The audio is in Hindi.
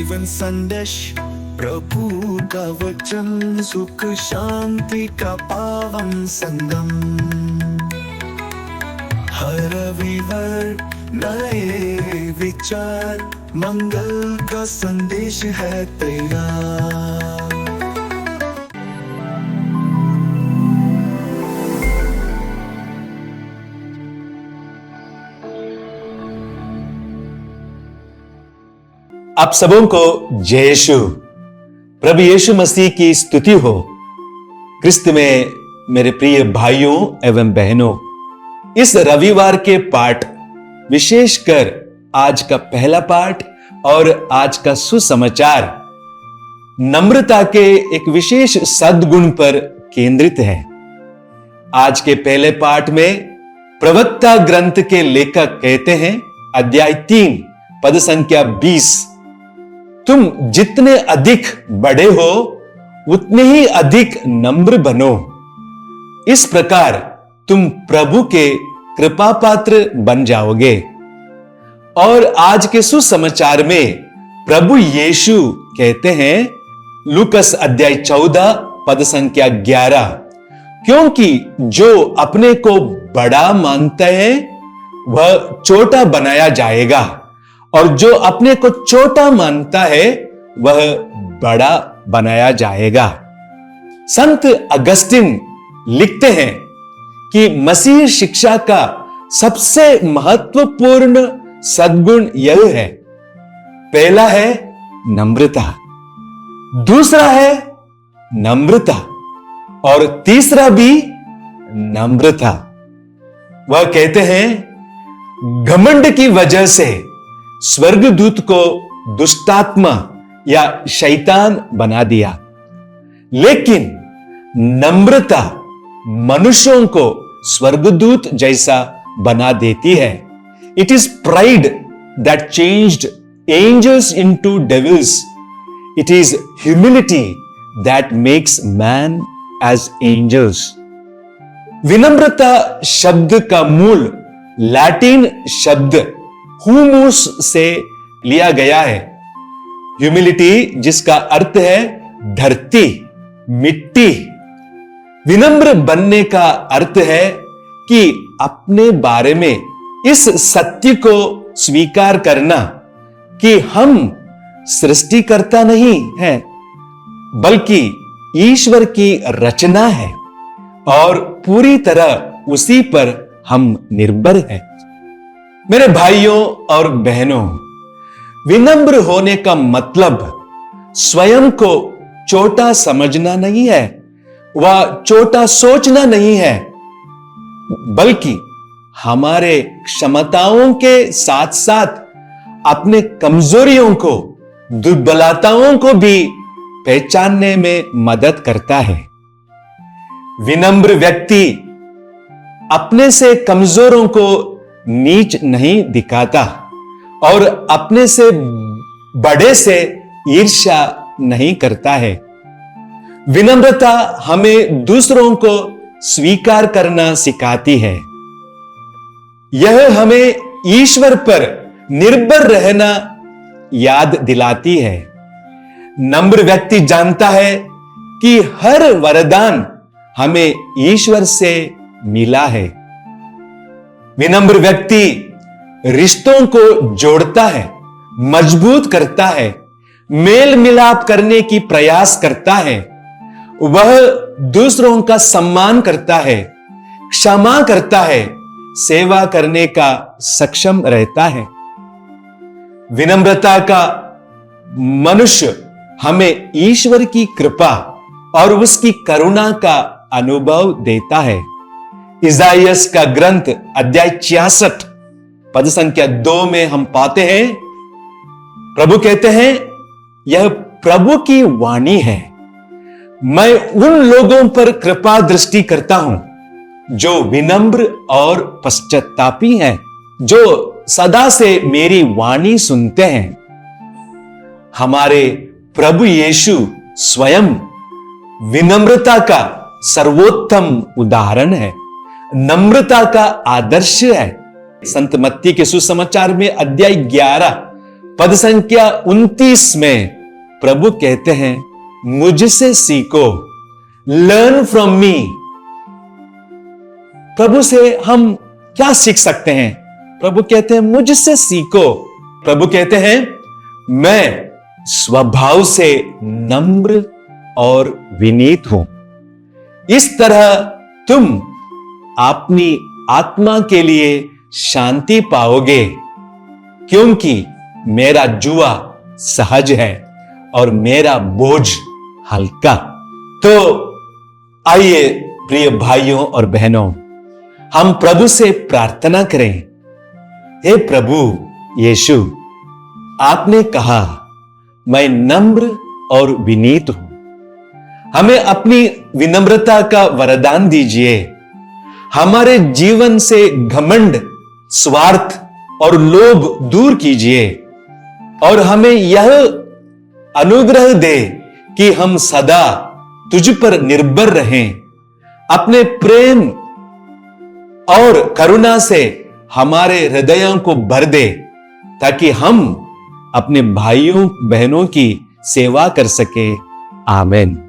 जीवन संदेश प्रभु का वचन, सुख शांति का पावन संगम। हर रविवार नए विचार, मंगल का संदेश है तैयार। आप सबों को जय यीशु। प्रभु यीशु मसीह की स्तुति हो। क्रिस्त में मेरे प्रिय भाइयों एवं बहनों, इस रविवार के पाठ, विशेषकर आज का पहला पाठ और आज का सुसमाचार नम्रता के एक विशेष सद्गुण पर केंद्रित है। आज के पहले पाठ में प्रवक्ता ग्रंथ के लेखक कहते हैं, अध्याय 3 पद संख्या 20, तुम जितने अधिक बड़े हो उतने ही अधिक नम्र बनो। इस प्रकार तुम प्रभु के कृपा पात्र बन जाओगे। और आज के सुसमाचार में प्रभु यीशु कहते हैं, लूकस अध्याय 14 पद संख्या 11, क्योंकि जो अपने को बड़ा मानता है वह छोटा बनाया जाएगा, और जो अपने को छोटा मानता है वह बड़ा बनाया जाएगा। संत अगस्तिन लिखते हैं कि मसीह शिक्षा का सबसे महत्वपूर्ण सद्गुण यह है, पहला है नम्रता, दूसरा है नम्रता, और तीसरा भी नम्रता। वह कहते हैं, घमंड की वजह से स्वर्गदूत को दुष्टात्मा या शैतान बना दिया, लेकिन नम्रता मनुष्यों को स्वर्गदूत जैसा बना देती है। It is pride that changed angels into devils. It is humility that makes man as angels. विनम्रता शब्द का मूल लैटिन शब्द हुमुस से लिया गया है। ह्यूमिलिटी जिसका अर्थ है धरती, मिट्टी। विनम्र बनने का अर्थ है कि अपने बारे में इस सत्य को स्वीकार करना कि हम सृष्टिकर्ता नहीं है, बल्कि ईश्वर की रचना है और पूरी तरह उसी पर हम निर्भर हैं। मेरे भाइयों और बहनों, विनम्र होने का मतलब स्वयं को छोटा समझना नहीं है, वह छोटा सोचना नहीं है, बल्कि हमारे क्षमताओं के साथ साथ अपने कमजोरियों को, दुर्बलताओं को भी पहचानने में मदद करता है। विनम्र व्यक्ति अपने से कमजोरों को नीच नहीं दिखाता और अपने से बड़े से ईर्ष्या नहीं करता है। विनम्रता हमें दूसरों को स्वीकार करना सिखाती है। यह हमें ईश्वर पर निर्भर रहना याद दिलाती है। नम्र व्यक्ति जानता है कि हर वरदान हमें ईश्वर से मिला है। विनम्र व्यक्ति रिश्तों को जोड़ता है, मजबूत करता है, मेल मिलाप करने की प्रयास करता है। वह दूसरों का सम्मान करता है, क्षमा करता है, सेवा करने का सक्षम रहता है। विनम्रता का मनुष्य हमें ईश्वर की कृपा और उसकी करुणा का अनुभव देता है। इसाइयस का ग्रंथ अध्याय 66 पद संख्या 2 में हम पाते हैं, प्रभु कहते हैं, यह प्रभु की वाणी है, मैं उन लोगों पर कृपा दृष्टि करता हूं जो विनम्र और पश्चातापी हैं, जो सदा से मेरी वाणी सुनते हैं। हमारे प्रभु यीशु स्वयं विनम्रता का सर्वोत्तम उदाहरण है, नम्रता का आदर्श है। संत मत्ती के सुसमाचार में अध्याय 11 पद संख्या 29 में प्रभु कहते हैं, मुझसे सीखो, लर्न फ्रॉम मी। प्रभु से हम क्या सीख सकते हैं? प्रभु कहते हैं, मुझसे सीखो। प्रभु कहते हैं, मैं स्वभाव से नम्र और विनीत हूं। इस तरह तुम अपनी आत्मा के लिए शांति पाओगे, क्योंकि मेरा जुआ सहज है और मेरा बोझ हल्का। तो आइए प्रिय भाइयों और बहनों, हम प्रभु से प्रार्थना करें। हे प्रभु यीशु, आपने कहा मैं नम्र और विनीत हूं। हमें अपनी विनम्रता का वरदान दीजिए। हमारे जीवन से घमंड, स्वार्थ और लोभ दूर कीजिए और हमें यह अनुग्रह दे कि हम सदा तुझ पर निर्भर रहें। अपने प्रेम और करुणा से हमारे हृदयों को भर दे, ताकि हम अपने भाइयों बहनों की सेवा कर सके। आमीन।